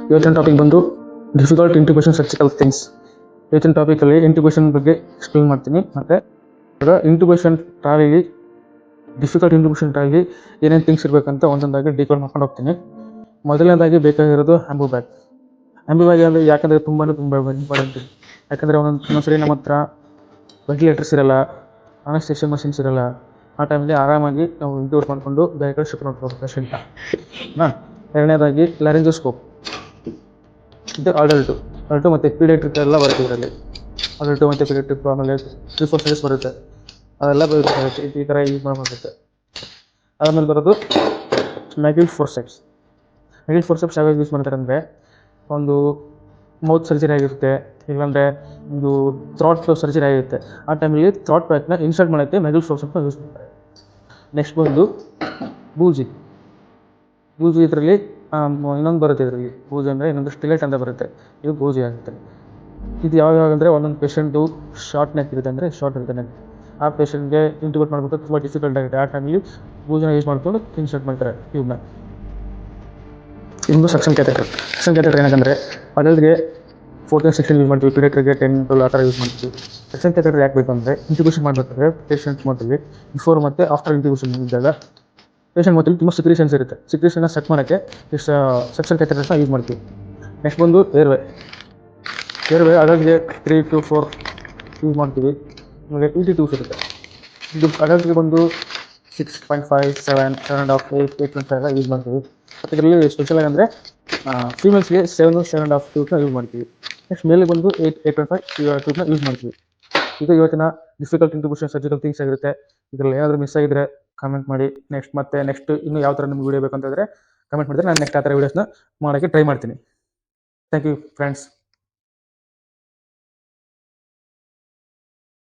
ಇವತ್ತಿನ ಟಾಪಿಕ್ ಬಂದು difficult integration surgical things. ಇವತ್ತಿನ ಟಾಪಿಕಲ್ಲಿ ಇಂಟಿಗ್ರೇಷನ್ ಬಗ್ಗೆ ಎಕ್ಸ್ಪ್ಲೇನ್ ಮಾಡ್ತೀನಿ. ಮತ್ತು ಇವಾಗ ಇಂಟಿಗ್ರೇಷನ್ ಟ್ರಾಲಿಗೆ ಡಿಫಿಕಲ್ಟ್ ಇಂಟಿಗ್ರೇಷನ್ ಟ್ರಾಲಿಗೆ ಏನೇನು ಥಿಂಗ್ಸ್ ಇರಬೇಕಂತ ಒಂದೊಂದಾಗಿ ಡೀಕೋಡ್ ಮಾಡ್ಕೊಂಡು ಹೋಗ್ತೀನಿ. ಮೊದಲನೇದಾಗಿ ಬೇಕಾಗಿರೋದು ಆಂಬು ಬ್ಯಾಗ್. ಆಂಬು ಬ್ಯಾಗ್ ಅಂದರೆ ಯಾಕಂದರೆ ತುಂಬ ಇಂಪಾರ್ಟೆಂಟ್. ಯಾಕಂದರೆ ಒಂದೊಂದ್ಸರಿ ನಮ್ಮ ಹತ್ರ ವೆಂಟಿಲೇಟರ್ಸ್ ಇರಲ್ಲ, ಅನಸ್ತೇಷಿಯಾ ಮಷಿನ್ಸ್ ಇರಲ್ಲ. ಆ ಟೈಮಲ್ಲಿ ಆರಾಮಾಗಿ ನಾವು ಇಂಟ್ಯೂಸ್ ಮಾಡಿಕೊಂಡು ಬೇರೆ ಶಿಫ್ಟ್ ಮಾಡ್ಬೋದು ಪೇಷಂಟ್ನ. ಎರಡನೇದಾಗಿ ಲ್ಯಾರಿಂಜೋಸ್ಕೋಪ್. ಇದು ಅಡಲ್ಟು ಮತ್ತು ಪೀಡಿಯಾಟ್ರಿಕ್ ಎಲ್ಲ ಬರುತ್ತೆ ಇದರಲ್ಲಿ. ಅಡಲ್ಟು ಮತ್ತು ಪೀಡಿಯಾಟ್ರಿಕ್, ಆಮೇಲೆ 3-4 ಸೈಜಸ್ ಬರುತ್ತೆ, ಅದೆಲ್ಲ ಬೇಕಾಗುತ್ತೆ. ಈ ಥರ ಯೂಸ್ ಮಾಡಬೇಕಾಗುತ್ತೆ. ಆಮೇಲೆ ಬರೋದು ಮೆಗಲ್ ಫೋರ್ಸೆಪ್ಸ್. ಮೆಗಲ್ ಫೋರ್ಸೆಪ್ಸ್ ಯಾವಾಗ ಯೂಸ್ ಮಾಡ್ತಾರೆ ಅಂದರೆ, ಒಂದು ಮೌತ್ ಸರ್ಜರಿ ಆಗಿರುತ್ತೆ, ಇಲ್ಲಾಂದರೆ ಒಂದು ಥ್ರಾಟ್ ಫ್ಲೋ ಸರ್ಜರಿ ಆಗಿರುತ್ತೆ. ಆ ಟೈಮಲ್ಲಿ ಥ್ರಾಟ್ ಪ್ಯಾಕ್ನ ಇನ್ಸರ್ಟ್ ಮಾಡೋಕ್ಕೆ ಮೆಗಲ್ ಫೋರ್ಸೆಪ್ಸ್ನ ಯೂಸ್ ಮಾಡ್ತಾರೆ. ನೆಕ್ಸ್ಟ್ ಬಂದು ಬೂಜಿ ಇದರಲ್ಲಿ ಇನ್ನೊಂದು ಬರುತ್ತೆ. ಇದರಲ್ಲಿ ಬೂಜಿ ಅಂದರೆ ಇನ್ನೊಂದು ಸ್ಟಿಲೆಟ್ ಅಂತ ಬರುತ್ತೆ, ಇದು ಬೂಜಿ ಆಗುತ್ತೆ. ಇದು ಯಾವಾಗ ಅಂದರೆ ಒಂದೊಂದು ಪೇಷಂಟು ಶಾರ್ಟ್ ನೆಕ್ ಇರುತ್ತೆ, ಅಂದರೆ ಶಾರ್ಟ್ ಇರುತ್ತೆ ನೆಕ್, ಆ ಪೇಷಂಟ್ಗೆ ಇಂಟಿಗ್ರೇಟ್ ಮಾಡಬೇಕು ತುಂಬ ಡಿಫಿಕಲ್ಟ್ ಆಗುತ್ತೆ. ಆ ಟೈಮಲ್ಲಿ ಬೂಜಿನ ಯೂಸ್ ಮಾಡ್ಕೊಂಡು ಇನ್ಸರ್ಟ್ ಮಾಡ್ತಾರೆ ಟ್ಯೂಬ್ನ. ಇನ್ನೊಂದು ಸಕ್ಷನ್ ಕ್ಯಾಥೆಟರ್ ಏನಂದರೆ ಅದರಿಗೆ 14-16 ಯೂಸ್ ಮಾಡ್ತೀವಿ, ಪೀಡಿಯಾಟ್ರಿಗೆ 10-12 ಆ ಥರ ಯೂಸ್ ಮಾಡ್ತೀವಿ. ಸಕ್ಷನ್ ಕ್ಯಾಥೆಟರ್ ಯಾಕೆ ಬೇಕು ಅಂದರೆ, ಇಂಟಿಗ್ರೇಷನ್ ಮಾಡಬೇಕಾದ್ರೆ ಪೇಷಂಟ್ ಮೌತಲ್ಲಿ ಬಿಫೋರ್ ಮತ್ತು ಆಫ್ಟರ್ ಇಂಟಿಗ್ರೇಷನ್ ಇದ್ದಾಗ ಪೇಷಂಟ್ ಮೌತಲ್ಲಿ ತುಂಬ ಸಿಕ್ರೇಷನ್ಸ್ ಇರುತ್ತೆ. ಸಿಕ್ರೇಷನ್ನ ಸೆಟ್ ಮಾಡೋಕ್ಕೆ ಸಕ್ಷನ್ ಕ್ಯಾಥೆಟರ್ಸ್ನ ಯೂಸ್ ಮಾಡ್ತೀವಿ. ನೆಕ್ಸ್ಟ್ ಬಂದು ಏರ್ವೇ ಅದಕ್ಕೆ 3 to 4 ಯೂಸ್ ಮಾಡ್ತೀವಿ. ಆಮೇಲೆ ET ಟ್ಯೂಬ್ಸ್ ಇರುತ್ತೆ. ಇದು ಅಡಲ್ಟ್ಗೆ ಬಂದು 6.5, 7, 7.5, 8, 8.5 ಎಲ್ಲ ಯೂಸ್ ಮಾಡ್ತೀವಿ. ಮತ್ತು ಇದರಲ್ಲಿ ಸ್ಪೆಷಲ್ ಅಂದರೆ ಫೀಮೇಲ್ಸ್ಗೆ 7.5 ಟ್ಯೂಬ್ನ ಯೂಸ್ ಮಾಡ್ತೀವಿ. ನೆಕ್ಸ್ಟ್ ಮೇಲೆ ಬಂದು 8.5 ಟ್ಯೂಬ್ನ ಯೂಸ್ ಮಾಡ್ತೀವಿ. ಇದು ಇವತ್ತಿನ ಡಿಫಿಕಲ್ಟ್ ಇಂಟಿಗ್ರೇಷನ್ ಸರ್ಜಿಕಲ್ ಥಿಂಗ್ಸ್ ಆಗಿರುತ್ತೆ. ಇದರಲ್ಲಿ ಏನಾದರೂ ಮಿಸ್ ಆಗಿದ್ರೆ ಕಮೆಂಟ್ ಮಾಡಿ. ನೆಕ್ಸ್ಟ್ ಇನ್ನೂ ಯಾವ ಥರ ನಿಮ್ಗೆ ವೀಡಿಯೋ ಬೇಕಂತಂದರೆ ಕಮೆಂಟ್ ಮಾಡಿದ್ರೆ ನಾನು ನೆಕ್ಸ್ಟ್ ಆ ಥರ ವೀಡಿಯೋಸ್ನ ಮಾಡೋಕ್ಕೆ ಟ್ರೈ ಮಾಡ್ತೀನಿ. Thank you friends.